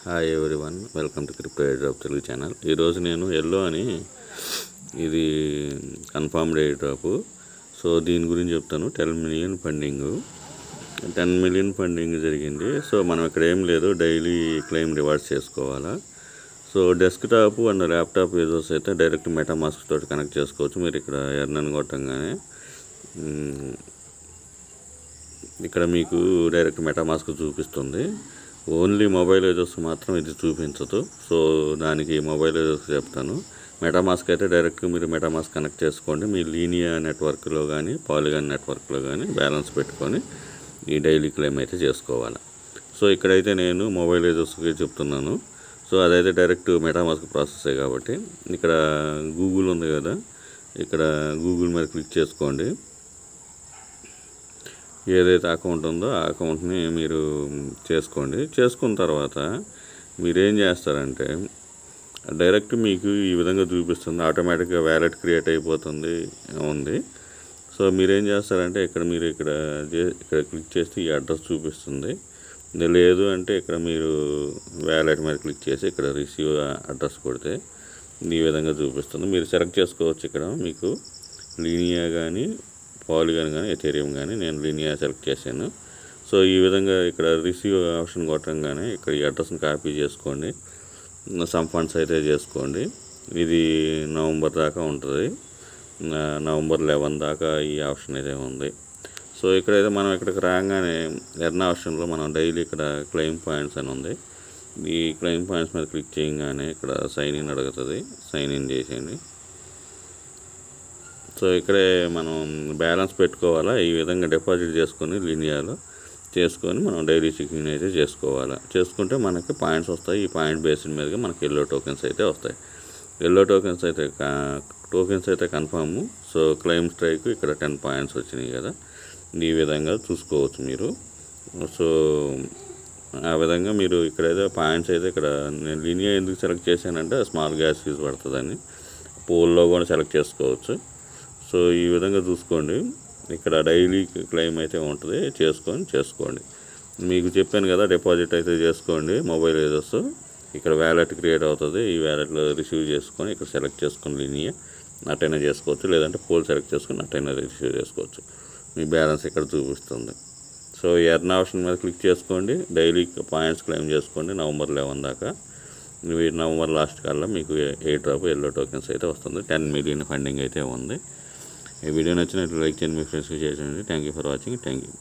Hi everyone, welcome to crypto air drop Telugu channel. ఈరోజు నేను yellow అని ఇది కన్ఫర్మ్డ్ ఎయిర్ డ్రాప్. సో దీని గురించి చెప్తాను. 10 మిలియన్ ఫండింగ్ జరిగింది. సో మనం ఇక్కడ ఏం లేదు, డైలీ క్లెయిమ్ రివార్డ్స్ చేసుకోవాలా. So desktop and laptop users అయితే డైరెక్ట్ మెటామాస్క్ తోటి కనెక్ట్ చేసుకోవచ్చు. మీరు ఇక్కడ ఎర్నని కొట్టంగానే ఇక్కడ మీకు డైరెక్ట్ మెటామాస్క్ చూపిస్తుంది. ఓన్లీ మొబైల్ యూజర్స్ మాత్రం ఇది చూపించదు. సో దానికి మొబైల్ యూజర్స్ చెప్తాను. మెటామాస్క్ అయితే డైరెక్ట్గా మీరు మెటామాస్క్ కనెక్ట్ చేసుకోండి. మీ లీనియా నెట్వర్క్లో కానీ పాలిగాన్ నెట్వర్క్లో కానీ బ్యాలెన్స్ పెట్టుకొని ఈ డైలీ క్లెయిమ్ అయితే చేసుకోవాలి. సో ఇక్కడైతే నేను మొబైల్ యూజర్స్కి చెప్తున్నాను. సో అదైతే డైరెక్ట్ మెటామాస్క్ ప్రాసెసే కాబట్టి ఇక్కడ గూగుల్ ఉంది కదా, ఇక్కడ గూగుల్ మీద క్లిక్ చేసుకోండి. ఏదైతే అకౌంట్ ఉందో ఆ అకౌంట్ని మీరు చేసుకోండి. చేసుకున్న తర్వాత మీరేం చేస్తారంటే డైరెక్ట్ మీకు ఈ విధంగా చూపిస్తుంది. ఆటోమేటిక్గా వ్యాలెట్ క్రియేట్ అయిపోతుంది ఉంది. సో మీరేం చేస్తారంటే మీరు ఇక్కడ క్లిక్ చేస్తే ఈ అడ్రస్ చూపిస్తుంది. లేదు అంటే ఇక్కడ మీరు వ్యాలెట్ మీద క్లిక్ చేసి ఇక్కడ రిసీవ్ అడ్రస్ కొడితే ఈ విధంగా చూపిస్తుంది. మీరు సెలెక్ట్ చేసుకోవచ్చు. ఇక్కడ మీకు లీనియా కానీ పాలిగాన్ కానీ ఎథేరియం కానీ, నేను లీనియా సెలెక్ట్ చేశాను. సో ఈ విధంగా ఇక్కడ రిసీవ్ ఆప్షన్ కొట్టంగానే ఇక్కడ ఈ అడ్రస్ని కాపీ చేసుకోండి. సమ్ ఫండ్స్ అయితే చేసుకోండి. ఇది నవంబర్ దాకా ఉంటుంది. నవంబర్ 11 దాకా ఈ ఆప్షన్ అయితే ఉంది. సో ఇక్కడైతే మనం ఇక్కడికి రాగానే ఎర్న్ ఆప్షన్లో మనం డైలీ ఇక్కడ క్లెయిమ్ పాయింట్స్ అని ఉంది. ఈ క్లెయిమ్ పాయింట్స్ మీద క్లిక్ చేయగానే ఇక్కడ సైన్ ఇన్ అడుగుతుంది. సైన్ ఇన్ చేసేయండి. సో ఇక్కడే మనం బ్యాలెన్స్ పెట్టుకోవాలా. ఈ విధంగా డిపాజిట్ చేసుకొని లీనియాలో చేసుకొని మనం డైలీ చెకింగ్ అయితే చేసుకోవాలి. చేసుకుంటే మనకి పాయింట్స్ వస్తాయి. ఈ పాయింట్ బేసిస్ మీదుగా మనకి ఎల్లో టోకెన్స్ అయితే వస్తాయి. ఎల్లో టోకెన్స్ అయితే కన్ఫాము. సో క్లెయిమ్ స్ట్రైక్ ఇక్కడ 10 పాయింట్స్ వచ్చినాయి కదా, ఈ విధంగా చూసుకోవచ్చు మీరు. సో ఆ విధంగా మీరు ఇక్కడైతే పాయింట్స్ అయితే ఇక్కడ నేను లీనియా ఎందుకు సెలెక్ట్ చేశానంటే స్మాల్ గ్యాస్ యూజ్ పడుతుందని. పోల్లో కూడా సెలెక్ట్ చేసుకోవచ్చు. సో ఈ విధంగా చూసుకోండి. ఇక్కడ డైలీ క్లెయిమ్ అయితే ఉంటుంది. చేసుకోండి. మీకు చెప్పాను కదా, డిపాజిట్ అయితే చేసుకోండి మొబైల్ యూజర్స్. ఇక్కడ వ్యాలెట్ క్రియేట్ అవుతుంది. ఈ వ్యాలెట్లో రిసీవ్ చేసుకొని ఇక్కడ సెలెక్ట్ చేసుకొని లీనియా అటైనా చేసుకోవచ్చు. లేదంటే పోల్ సెలెక్ట్ చేసుకొని అటైనా రిసీవ్ చేసుకోవచ్చు. మీ బ్యాలెన్స్ ఇక్కడ చూపిస్తుంది. సో ఎర్న్ ఆప్షన్ మీద క్లిక్ చేసుకోండి. డైలీ పాయింట్స్ క్లెయిమ్ చేసుకోండి నవంబర్ 11 దాకా. నవంబర్ లాస్ట్ కల్లా మీకు ఎయిర్ డ్రాప్ ఎల్లో టోకెన్స్ అయితే వస్తుంది. 10 మిలియన్ ఫండింగ్ అయితే ఉంది. ఈ వీడియో నచ్చినట్లు లైక్ చేయండి, మీ ఫ్రెండ్స్కి షేర్ చేయండి. Thank you for watching. Thank you.